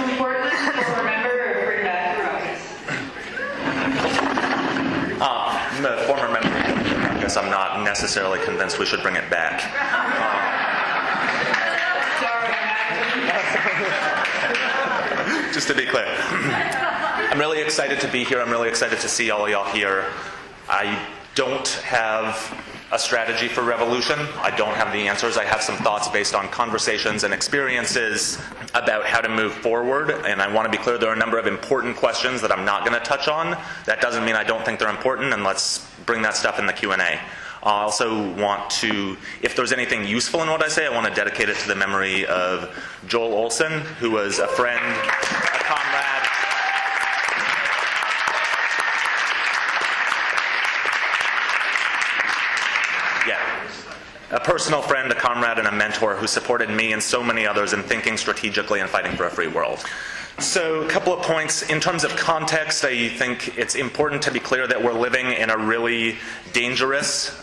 from Portland, former member, or bring back your office? I'm a former member. I guess I'm not necessarily convinced we should bring it back. Just to be clear. I'm really excited to be here. I'm really excited to see all of y'all here. I don't have a strategy for revolution. I don't have the answers. I have some thoughts based on conversations and experiences about how to move forward. And I want to be clear, there are a number of important questions that I'm not going to touch on. That doesn't mean I don't think they're important, and let's bring that stuff in the Q&A. I also want to, if there's anything useful in what I say, I want to dedicate it to the memory of Joel Olson, who was a friend, a comrade. A personal friend, a comrade, and a mentor who supported me and so many others in thinking strategically and fighting for a free world. So a couple of points. In terms of context, I think it's important to be clear that we're living in a really dangerous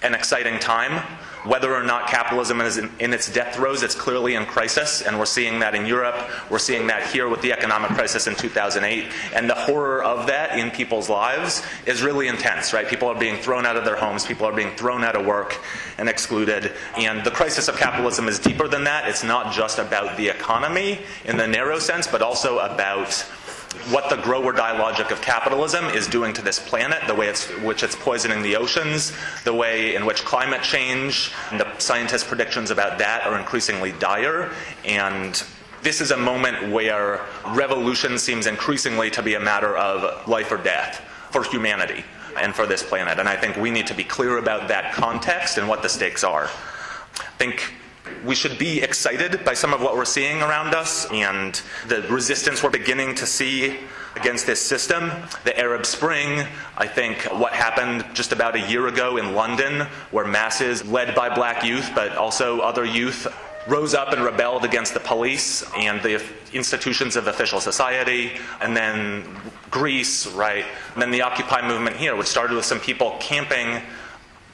and exciting time. Whether or not capitalism is in its death throes, it's clearly in crisis, and we're seeing that in Europe. We're seeing that here with the economic crisis in 2008, and the horror of that in people's lives is really intense, right? People are being thrown out of their homes, people are being thrown out of work and excluded, and the crisis of capitalism is deeper than that. It's not just about the economy in the narrow sense, but also about what the grow or die logic of capitalism is doing to this planet, the way which it's poisoning the oceans, the way in which climate change and the scientists' predictions about that are increasingly dire. And this is a moment where revolution seems increasingly to be a matter of life or death for humanity and for this planet. And I think we need to be clear about that context and what the stakes are. I think we should be excited by some of what we're seeing around us and the resistance we're beginning to see against this system. The Arab Spring, I think what happened just about a year ago in London, where masses led by black youth, but also other youth, rose up and rebelled against the police and the institutions of official society, and then Greece, right? And then the Occupy movement here, which started with some people camping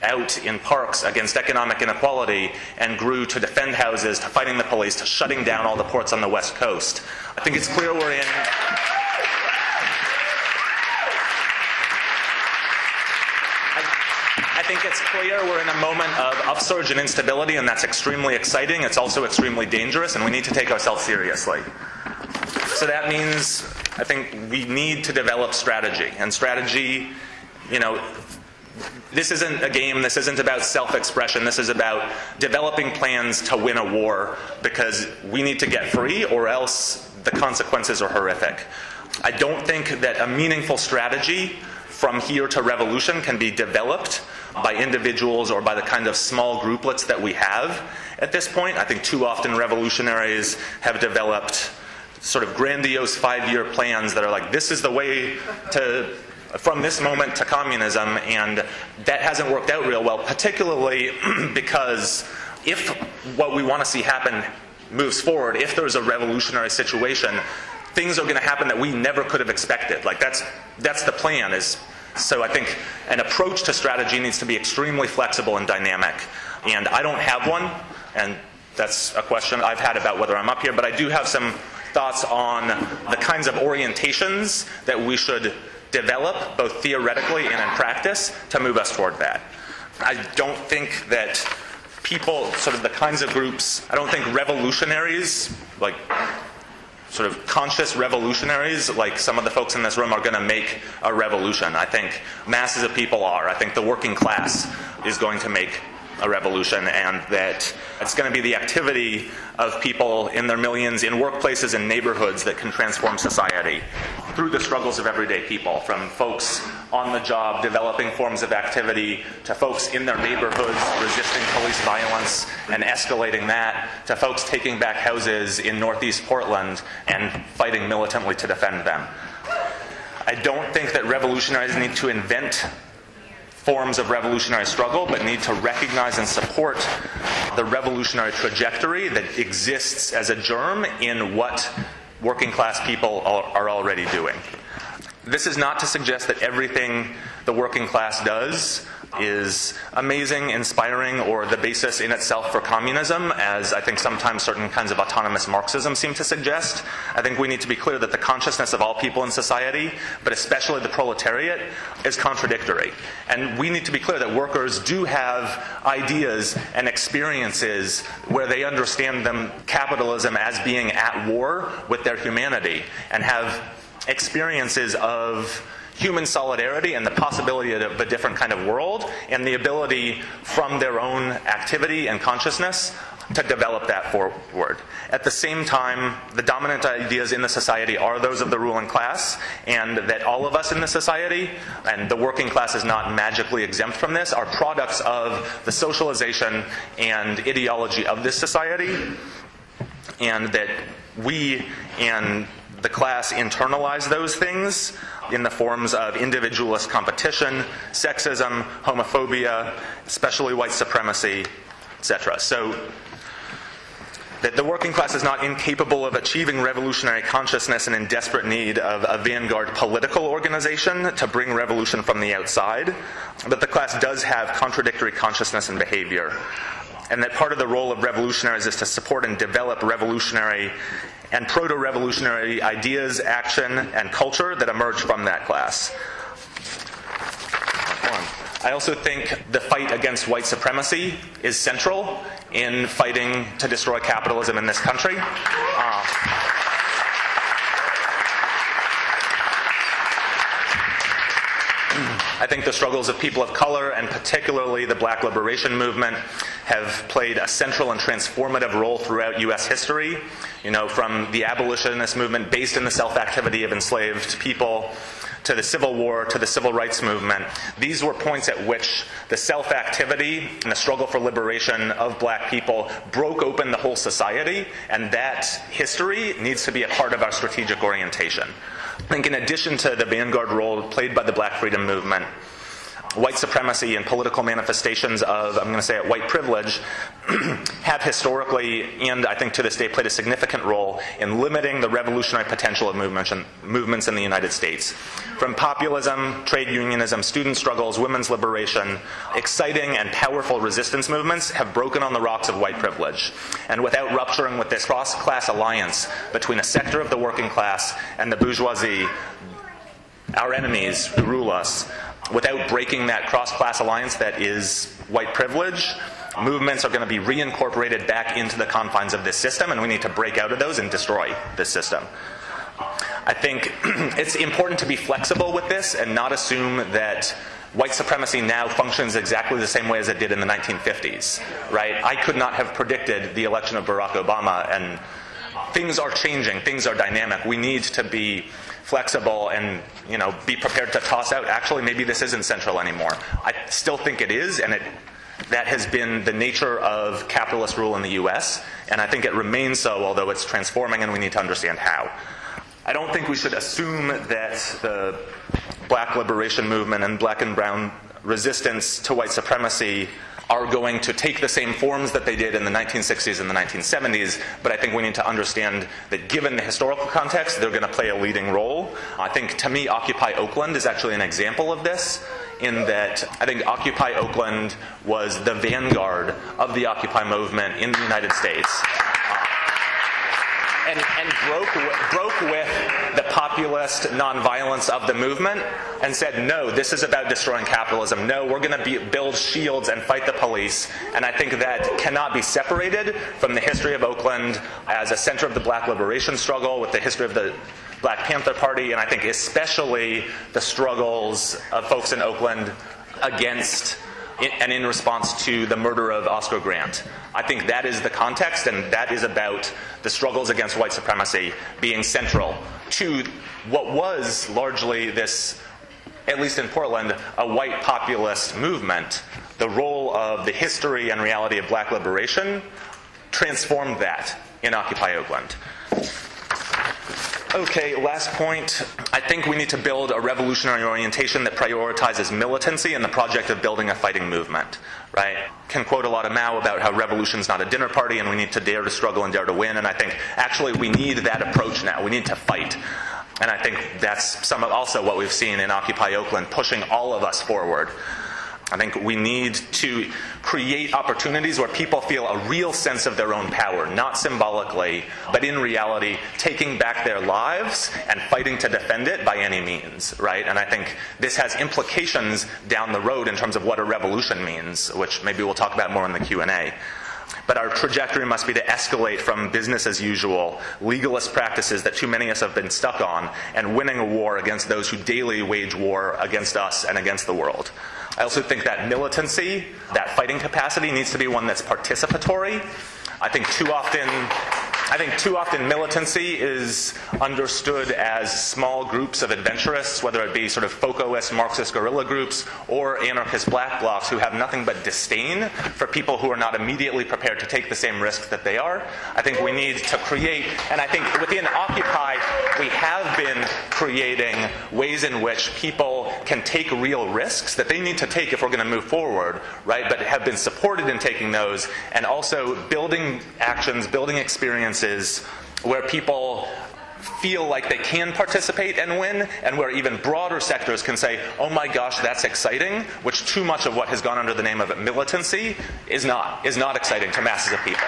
out in parks against economic inequality and grew to defend houses, to fighting the police, to shutting down all the ports on the West Coast. I think it's clear we're in... I think it's clear we're in a moment of upsurge and instability, and that's extremely exciting. It's also extremely dangerous, and we need to take ourselves seriously. So that means I think we need to develop strategy. And strategy, you know, this isn't a game, this isn't about self-expression, this is about developing plans to win a war, because we need to get free or else the consequences are horrific. I don't think that a meaningful strategy from here to revolution can be developed by individuals or by the kind of small grouplets that we have at this point. I think too often revolutionaries have developed sort of grandiose 5-year plans that are like, this is the way to... from this moment to communism, and that hasn't worked out real well, particularly because if what we want to see happen moves forward, if there's a revolutionary situation, things are going to happen that we never could have expected. Like that's the plan. So I think an approach to strategy needs to be extremely flexible and dynamic, and I don't have one, and that's a question I've had about whether I'm up here, but I do have some thoughts on the kinds of orientations that we should develop, both theoretically and in practice, to move us toward that. I don't think that people, sort of the kinds of groups, I don't think revolutionaries, like sort of conscious revolutionaries, like some of the folks in this room, are going to make a revolution. I think masses of people are. I think the working class is going to make a revolution, and that it's going to be the activity of people in their millions in workplaces and neighborhoods that can transform society through the struggles of everyday people, from folks on the job developing forms of activity, to folks in their neighborhoods resisting police violence and escalating that, to folks taking back houses in Northeast Portland and fighting militantly to defend them. I don't think that revolutionaries need to invent forms of revolutionary struggle, but need to recognize and support the revolutionary trajectory that exists as a germ in what working class people are already doing. This is not to suggest that everything the working class does is amazing, inspiring, or the basis in itself for communism, as I think sometimes certain kinds of autonomous Marxism seem to suggest. I think we need to be clear that the consciousness of all people in society, but especially the proletariat, is contradictory. And we need to be clear that workers do have ideas and experiences where they understand capitalism as being at war with their humanity, and have experiences of human solidarity and the possibility of a different kind of world, and the ability from their own activity and consciousness to develop that forward. At the same time, the dominant ideas in the society are those of the ruling class, and that all of us in the society, and the working class is not magically exempt from this, are products of the socialization and ideology of this society, and that we and the class internalize those things in the forms of individualist competition, sexism, homophobia, especially white supremacy, etc. So that the working class is not incapable of achieving revolutionary consciousness and in desperate need of a vanguard political organization to bring revolution from the outside, but the class does have contradictory consciousness and behavior. And that part of the role of revolutionaries is to support and develop revolutionary and proto-revolutionary ideas, action, and culture that emerge from that class. I also think the fight against white supremacy is central in fighting to destroy capitalism in this country. I think the struggles of people of color, and particularly the Black liberation movement, have played a central and transformative role throughout U.S. history. You know, from the abolitionist movement based in the self-activity of enslaved people, to the Civil War, to the Civil Rights Movement. These were points at which the self-activity and the struggle for liberation of black people broke open the whole society, and that history needs to be a part of our strategic orientation. I think in addition to the vanguard role played by the Black freedom movement, white supremacy and political manifestations of, I'm going to say it, white privilege have historically, and I think to this day, played a significant role in limiting the revolutionary potential of movements in the United States. From populism, trade unionism, student struggles, women's liberation, exciting and powerful resistance movements have broken on the rocks of white privilege. And without rupturing with this cross-class alliance between a sector of the working class and the bourgeoisie, our enemies who rule us, without breaking that cross-class alliance that is white privilege, movements are going to be reincorporated back into the confines of this system, and we need to break out of those and destroy this system. I think it's important to be flexible with this and not assume that white supremacy now functions exactly the same way as it did in the 1950s, right? I could not have predicted the election of Barack Obama, and things are changing, things are dynamic. We need to be flexible and, you know, be prepared to toss out, actually, maybe this isn't central anymore. I still think it is, and that has been the nature of capitalist rule in the US, and I think it remains so, although it's transforming and we need to understand how. I don't think we should assume that the Black liberation movement and black and brown resistance to white supremacy are going to take the same forms that they did in the 1960s and the 1970s, but I think we need to understand that given the historical context, they're going to play a leading role. I think, to me, Occupy Oakland is actually an example of this, in that I think Occupy Oakland was the vanguard of the Occupy movement in the United States. And broke with the populist nonviolence of the movement and said, no, this is about destroying capitalism. No, we're going to build shields and fight the police. And I think that cannot be separated from the history of Oakland as a center of the Black liberation struggle, with the history of the Black Panther Party, and I think especially the struggles of folks in Oakland against and in response to the murder of Oscar Grant. I think that is the context, and that is about the struggles against white supremacy being central to what was largely this, at least in Portland, a white populist movement. The role of the history and reality of black liberation transformed that in Occupy Oakland. Okay, last point. I think we need to build a revolutionary orientation that prioritizes militancy and the project of building a fighting movement, right? Can quote a lot of Mao about how revolution's not a dinner party and we need to dare to struggle and dare to win, and I think actually we need that approach now. We need to fight. And I think that's also what we've seen in Occupy Oakland, pushing all of us forward. I think we need to create opportunities where people feel a real sense of their own power, not symbolically, but in reality, taking back their lives and fighting to defend it by any means, right? And I think this has implications down the road in terms of what a revolution means, which maybe we'll talk about more in the Q&A. But our trajectory must be to escalate from business as usual, legalist practices that too many of us have been stuck on, and winning a war against those who daily wage war against us and against the world. I also think that militancy, that fighting capacity, needs to be one that's participatory. I think too often militancy is understood as small groups of adventurists, whether it be sort of Foucaultist, Marxist guerrilla groups, or anarchist black blocs who have nothing but disdain for people who are not immediately prepared to take the same risks that they are. I think we need to create, and I think within Occupy, we have been creating ways in which people can take real risks that they need to take if we're going to move forward, right? But have been supported in taking those, and also building actions, building experiences where people feel like they can participate and win, and where even broader sectors can say, oh my gosh, that's exciting, which too much of what has gone under the name of militancy is not exciting to masses of people.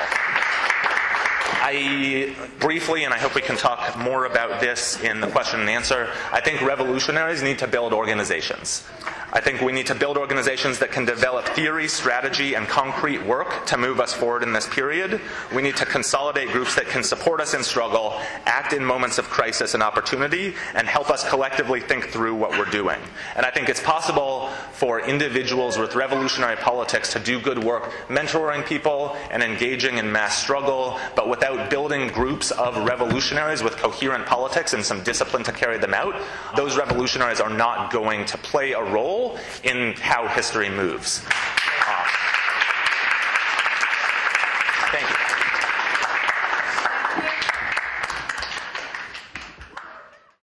I briefly, and I hope we can talk more about this in the question and answer, I think revolutionaries need to build organizations. I think we need to build organizations that can develop theory, strategy, and concrete work to move us forward in this period. We need to consolidate groups that can support us in struggle, act in moments of crisis and opportunity, and help us collectively think through what we're doing. And I think it's possible for individuals with revolutionary politics to do good work, mentoring people and engaging in mass struggle, but without building groups of revolutionaries with coherent politics and some discipline to carry them out, those revolutionaries are not going to play a role in how history moves.